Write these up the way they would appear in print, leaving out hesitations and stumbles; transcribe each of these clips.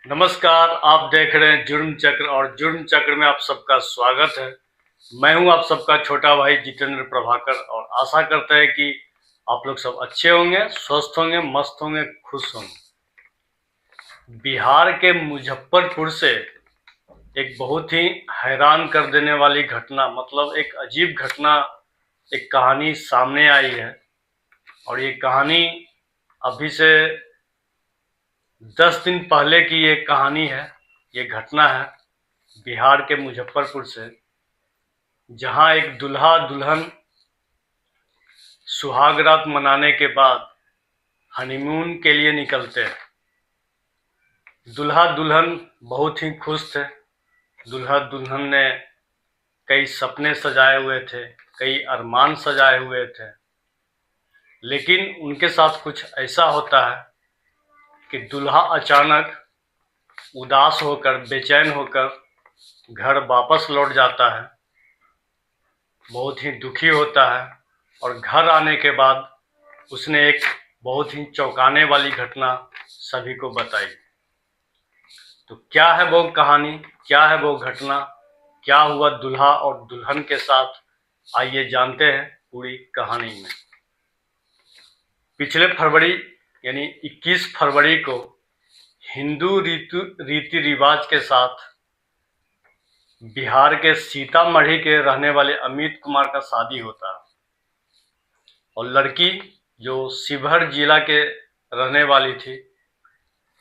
नमस्कार। आप देख रहे हैं जुर्म चक्र और जुर्म चक्र में आप सबका स्वागत है। मैं हूं आप सबका छोटा भाई जितेंद्र प्रभाकर और आशा करते हैं कि आप लोग सब अच्छे होंगे, स्वस्थ होंगे, मस्त होंगे, खुश होंगे। बिहार के मुजफ्फरपुर से एक बहुत ही हैरान कर देने वाली घटना, मतलब एक अजीब घटना, एक कहानी सामने आई है। और ये कहानी अभी से 10 दिन पहले की ये कहानी है, ये घटना है बिहार के मुजफ्फरपुर से, जहां एक दूल्हा दुल्हन सुहाग रात मनाने के बाद हनीमून के लिए निकलते हैं। दूल्हा दुल्हन बहुत ही खुश थे। दूल्हा दुल्हन ने कई सपने सजाए हुए थे, कई अरमान सजाए हुए थे, लेकिन उनके साथ कुछ ऐसा होता है कि दूल्हा अचानक उदास होकर, बेचैन होकर घर वापस लौट जाता है, बहुत ही दुखी होता है। और घर आने के बाद उसने एक बहुत ही चौंकाने वाली घटना सभी को बताई। तो क्या है वो कहानी, क्या है वो घटना, क्या हुआ दूल्हा और दुल्हन के साथ, आइए जानते हैं पूरी कहानी में। पिछले फरवरी यानी 21 फरवरी को हिंदू रीति रिवाज के साथ बिहार के सीतामढ़ी के रहने वाले अमित कुमार का शादी होता है। और लड़की जो शिवहर जिला के रहने वाली थी,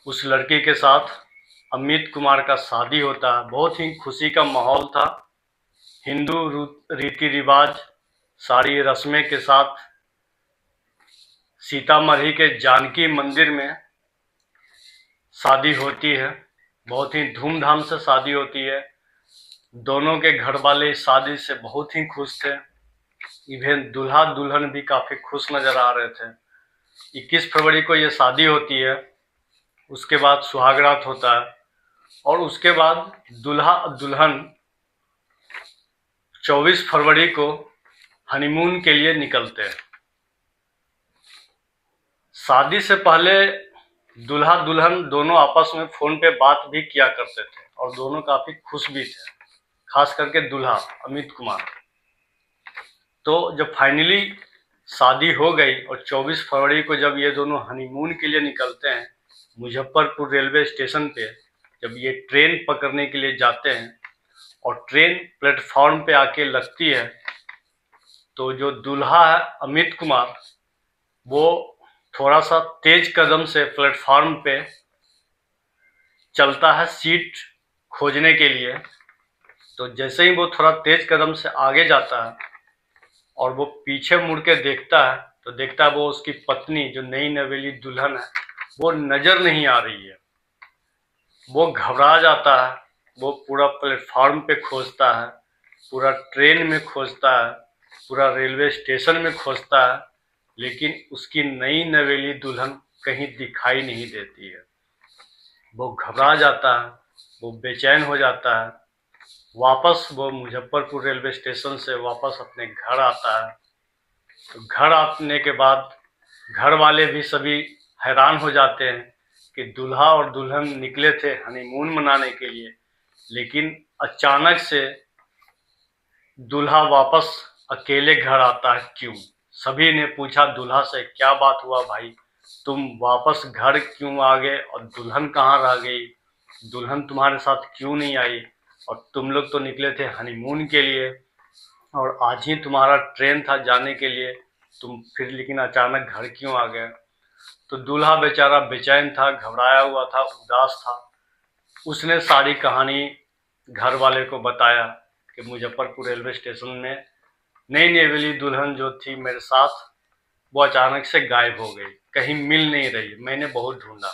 उस लड़की के साथ अमित कुमार का शादी होता है। बहुत ही खुशी का माहौल था। हिंदू रीति रिवाज, सारी रस्में के साथ सीतामढ़ी के जानकी मंदिर में शादी होती है। बहुत ही धूमधाम से शादी होती है। दोनों के घर वाले इस शादी से बहुत ही खुश थे। इवन दूल्हा दुल्हन भी काफ़ी खुश नज़र आ रहे थे। 21 फरवरी को ये शादी होती है, उसके बाद सुहाग रात होता है और उसके बाद दूल्हा दुल्हन 24 फरवरी को हनीमून के लिए निकलते हैं। शादी से पहले दूल्हा दुल्हन दोनों आपस में फ़ोन पे बात भी किया करते थे और दोनों काफ़ी खुश भी थे, खास करके दूल्हा अमित कुमार। तो जब फाइनली शादी हो गई और 24 फरवरी को जब ये दोनों हनीमून के लिए निकलते हैं, मुजफ्फरपुर रेलवे स्टेशन पे जब ये ट्रेन पकड़ने के लिए जाते हैं और ट्रेन प्लेटफॉर्म पे आके लगती है, तो जो दूल्हा है अमित कुमार, वो थोड़ा सा तेज कदम से प्लेटफॉर्म पे चलता है सीट खोजने के लिए। तो जैसे ही वो थोड़ा तेज कदम से आगे जाता है और वो पीछे मुड़ के देखता है, तो देखता है वो उसकी पत्नी जो नई नवेली दुल्हन है, वो नज़र नहीं आ रही है। वो घबरा जाता है। वो पूरा प्लेटफॉर्म पे खोजता है, पूरा ट्रेन में खोजता है, पूरा रेलवे स्टेशन में खोजता है, लेकिन उसकी नई नवेली दुल्हन कहीं दिखाई नहीं देती है। वो घबरा जाता है, वो बेचैन हो जाता है। वापस वो मुजफ्फरपुर रेलवे स्टेशन से वापस अपने घर आता है। तो घर आने के बाद घर वाले भी सभी हैरान हो जाते हैं कि दूल्हा और दुल्हन निकले थे हनीमून मनाने के लिए, लेकिन अचानक से दूल्हा वापस अकेले घर आता है, क्यों? सभी ने पूछा दूल्हा से, क्या बात हुआ भाई, तुम वापस घर क्यों आ गए और दुल्हन कहाँ रह गई? दुल्हन तुम्हारे साथ क्यों नहीं आई? और तुम लोग तो निकले थे हनीमून के लिए और आज ही तुम्हारा ट्रेन था जाने के लिए, तुम फिर लेकिन अचानक घर क्यों आ गए? तो दूल्हा बेचारा बेचैन था, घबराया हुआ था, उदास था। उसने सारी कहानी घर वाले को बताया कि मुजफ्फरपुर रेलवे स्टेशन में नई नवेली दुल्हन जो थी मेरे साथ, वो अचानक से गायब हो गई, कहीं मिल नहीं रही, मैंने बहुत ढूंढा।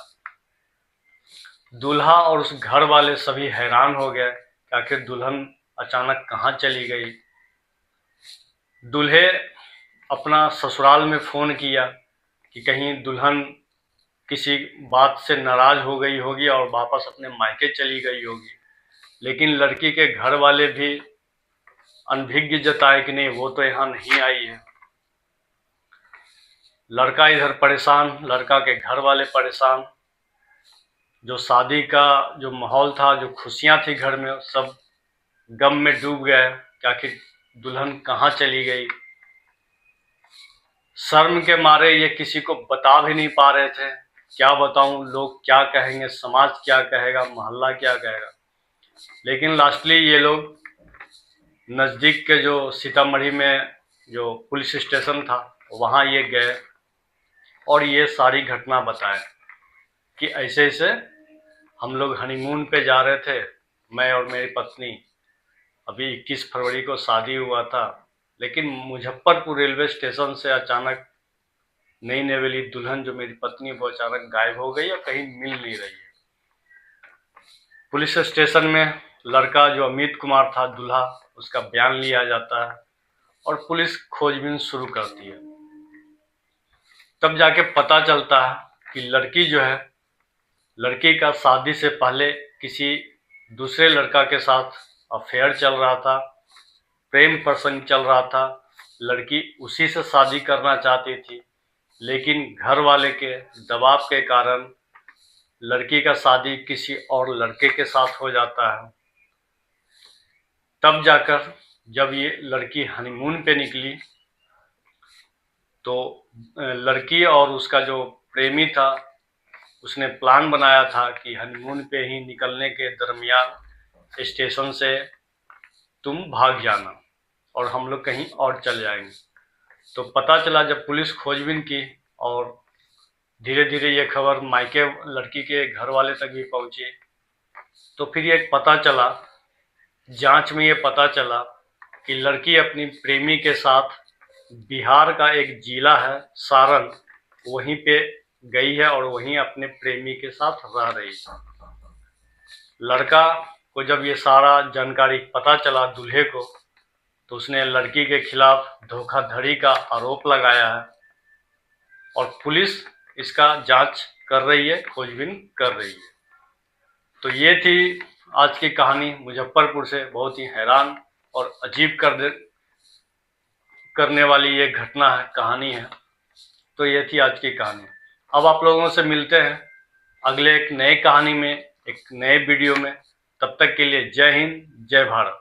दूल्हा और उस घर वाले सभी हैरान हो गए कि आखिर दुल्हन अचानक कहाँ चली गई। दूल्हे अपना ससुराल में फ़ोन किया कि कहीं दुल्हन किसी बात से नाराज़ हो गई होगी और वापस अपने मायके चली गई होगी, लेकिन लड़की के घर वाले भी अनभिज्ञ जताए कि नहीं, वो तो यहाँ नहीं आई है। लड़का इधर परेशान, लड़का के घर वाले परेशान। जो शादी का जो माहौल था, जो खुशियां थी घर में, सब गम में डूब गए कि आखिर दुल्हन कहाँ चली गई। शर्म के मारे ये किसी को बता भी नहीं पा रहे थे। क्या बताऊं, लोग क्या कहेंगे, समाज क्या कहेगा, मोहल्ला क्या कहेगा। लेकिन लास्टली ये लोग नज़दीक के जो सीतामढ़ी में जो पुलिस स्टेशन था वहाँ ये गए और ये सारी घटना बताए कि ऐसे ऐसे हम लोग हनीमून पे जा रहे थे, मैं और मेरी पत्नी। अभी 21 फरवरी को शादी हुआ था, लेकिन मुजफ्फरपुर रेलवे स्टेशन से अचानक नई नवेली दुल्हन जो मेरी पत्नी वो अचानक गायब हो गई और कहीं मिल नहीं रही है। पुलिस स्टेशन में लड़का जो अमित कुमार था दूल्हा, उसका बयान लिया जाता है और पुलिस खोजबीन शुरू करती है। तब जाके पता चलता है कि लड़की जो है, लड़की का शादी से पहले किसी दूसरे लड़का के साथ अफेयर चल रहा था, प्रेम प्रसंग चल रहा था। लड़की उसी से शादी करना चाहती थी, लेकिन घर वाले के दबाव के कारण लड़की का शादी किसी और लड़के के साथ हो जाता है। तब जाकर जब ये लड़की हनीमून पे निकली तो लड़की और उसका जो प्रेमी था उसने प्लान बनाया था कि हनीमून पे ही निकलने के दरमियान स्टेशन से तुम भाग जाना और हम लोग कहीं और चल जाएंगे। तो पता चला जब पुलिस खोजबीन की और धीरे धीरे ये खबर मायके लड़की के घर वाले तक भी पहुंची, तो फिर ये पता चला, जांच में ये पता चला कि लड़की अपनी प्रेमी के साथ बिहार का एक जिला है सारण, वहीं पे गई है और वहीं अपने प्रेमी के साथ रह रही है। लड़का को जब ये सारा जानकारी पता चला दूल्हे को, तो उसने लड़की के खिलाफ धोखाधड़ी का आरोप लगाया है और पुलिस इसका जांच कर रही है, खोजबीन कर रही है। तो ये थी आज की कहानी मुजफ्फरपुर से, बहुत ही हैरान और अजीब करने वाली ये घटना है, कहानी है। तो ये थी आज की कहानी। अब आप लोगों से मिलते हैं अगले एक नए कहानी में, एक नए वीडियो में। तब तक के लिए जय हिंद, जय भारत।